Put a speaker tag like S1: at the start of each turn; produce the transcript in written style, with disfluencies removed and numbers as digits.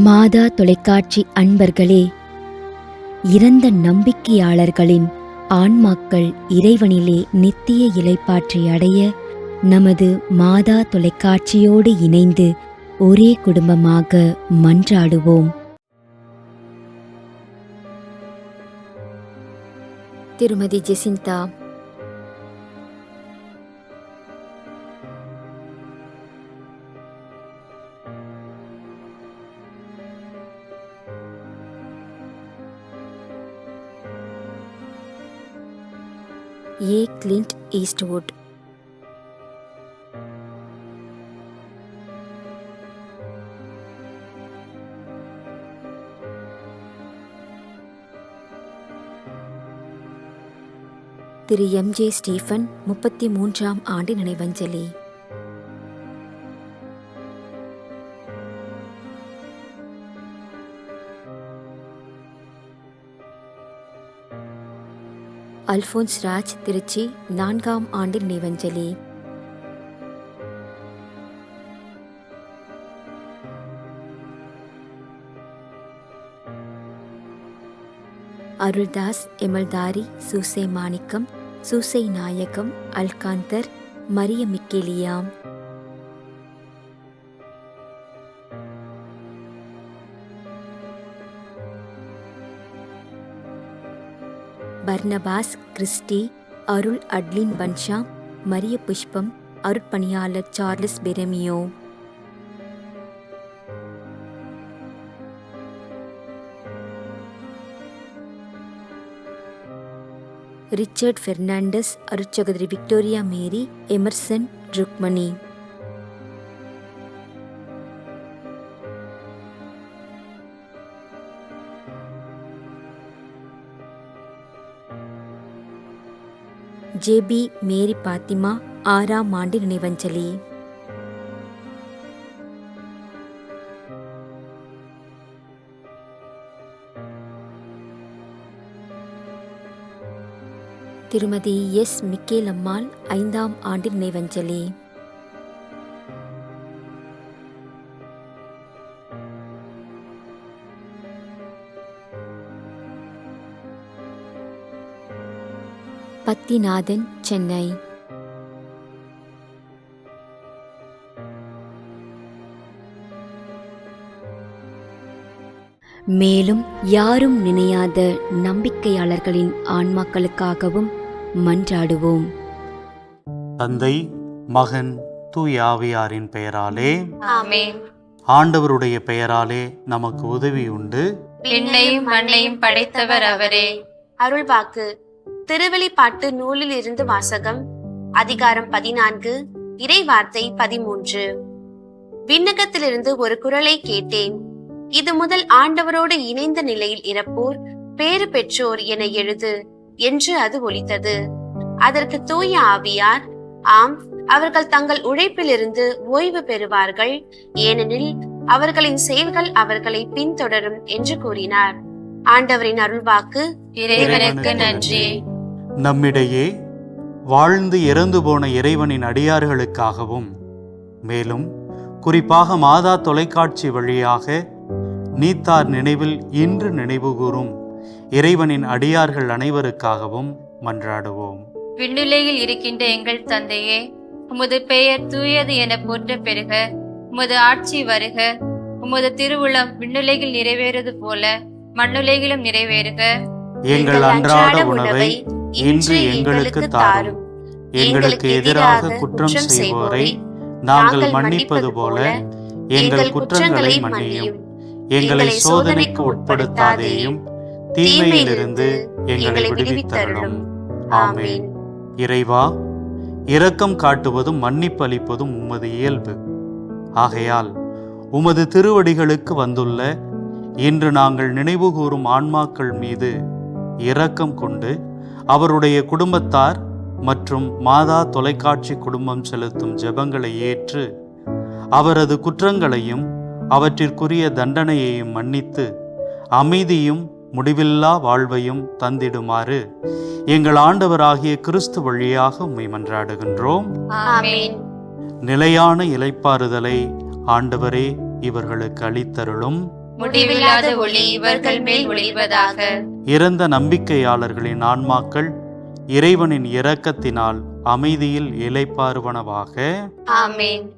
S1: மாதா தொலைக்காட்சி அன்பர்களே, இறந்த நம்பிக்கையாளர்களின் ஆன்மாக்கள் இறைவனிலே நித்திய இளைப்பாற்றி அடைய நமது மாதா தொலைக்காட்சியோடு இணைந்து ஒரே குடும்பமாக மன்றாடுவோம். திருமதி ஜெசிந்தா, ஏ. கிளின்ட் ஈஸ்ட்வுட், திரு எம்.ஜே. ஸ்டீஃபன் 33ஆம் ஆண்டு நினைவஞ்சலி. அல்போன்ஸ் ராஜ், திருச்சி 4ஆம் ஆண்டு நினைவஞ்சலி. அருள்தாஸ், எமல்தாரி, சூசை மாணிக்கம், சூசை நாயகம், அல்காந்தர், மரிய மிக்கேலியாம். பர்னபாஸ், கிறிஸ்டி, அருள் அட்லின் பன்ஷா, மரிய புஷ்பம், அருட்பணியாளர் சார்லஸ் பெரமியோ. ரிச்சர்ட் பெர்னாண்டஸ், அருட்சகோதரி விக்டோரியா மேரி, எமர்சன், ருக்மணி. ஜே.பி. மேரி பாத்திமா 6ஆம் ஆண்டு நினைவஞ்சலி. திருமதி எஸ். மிக்கேலம்மாள் 5ஆம் ஆண்டு நினைவஞ்சலி. பத்திநாதன், சென்னை. மேலும் யாரும் நினையாத நம்பிக்கையாளர்களின் ஆன்மாக்களுக்காகவும் மன்றாடுவோம்.
S2: தந்தை, மகன், தூய ஆவியாரின் பெயராலே
S3: ஆமென்.
S2: ஆண்டவருடைய பெயராலே நமக்கு உதவி உண்டு.
S3: விண்ணையும் மண்ணையும் படைத்தவர் அவரே.
S4: அருள்வாக்கு. திருவெளிப்பாட்டு நூலில் இருந்து வாசகம். அதிகாரம் 14, இறை வார்த்தை 13. விண்ணகத்திலிருந்து ஒரு குரலை கேட்டேன். இது முதல் ஆண்டவரோடு இணைந்த நிலையில் இறப்போர் பேறு பெற்றோர் என எழுது என்று அது ஒலித்தது. அதற்கு தூய ஆவியார், ஆம், அவர்கள் தங்கள் உழைப்பிலிருந்து ஓய்வு பெறுவார்கள், ஏனெனில் அவர்களின் செயல்கள் அவர்களை பின்தொடரும் என்று கூறினார். ஆண்டவரின் அருள்வாக்கு.
S3: இறைவனுக்கு நன்றி.
S2: நம்மிடையே வாழ்ந்து இறந்து போன இறைவனின் அடியார்களுக்காகவும், மேலும் குறிப்பாக மாதா தொலைக்காட்சி வழியாக நீத்தார் நினைவில் இன்று நினைவுகூரும் இறைவனின் அடியார்கள் அனைவருக்காகவும் மன்றாடுவோம்.
S3: விண்ணுலகில் இருக்கின்ற எங்கள் தந்தையே, உமது பெயர் தூயது என போற்ற பெறுக. உமது ஆட்சி வருக. உமது திருவுளம் விண்ணுலகில் நிறைவேறுவது போல மண்ணுலகிலும் நிறைவேறுக.
S2: எங்கள் அன்றாட உணவை இன்று எங்களுக்கு தாரும். எங்களுக்கு எதிராக குற்றம் செய்வோரை நாங்கள் மன்னிப்பது போல எங்கள் குற்றங்களை மன்னியும். எங்களை சோதனைக்கு உட்படுத்தாதேயும், தீமையிலிருந்து எங்களை விடுவித்தருளும். ஆமென். இறைவா, இரக்கம் காட்டுவதும் மன்னிப்பு அளிப்பதும் உமது இயல்பு. ஆகையால் உமது திருவடிகளுக்கு வந்துள்ள இன்று நாங்கள் நினைவுகூரும் ஆன்மாக்கள் மீது இரக்கம் கொண்டு அவருடைய குடும்பத்தார் மற்றும் மாதா தொலைக்காட்சி குடும்பம் செலுத்தும் ஜெபங்களை ஏற்று அவரது குற்றங்களையும் அவற்றிற்குரிய தண்டனையையும் மன்னித்து அமைதியும் முடிவில்லா வாழ்வையும் தந்திடுமாறு எங்கள் ஆண்டவராகிய கிறிஸ்து வழியாக உம்மை மன்றாடுகின்றோம்.
S3: ஆமென்.
S2: நிலையான இளைப்பாறுதலை ஆண்டவரே இவர்களுக்கு அளித்தருளும்.
S3: முடிவில்லாத ஒளி இவர்கள் மேல் ஒளிர்வதாக.
S2: இறந்த நம்பிக்கையாளர்களின் ஆன்மாக்கள் இறைவனின் இரக்கத்தினால் அமைதியில் இளைப்பாறுவனவாக.
S3: ஆமென்.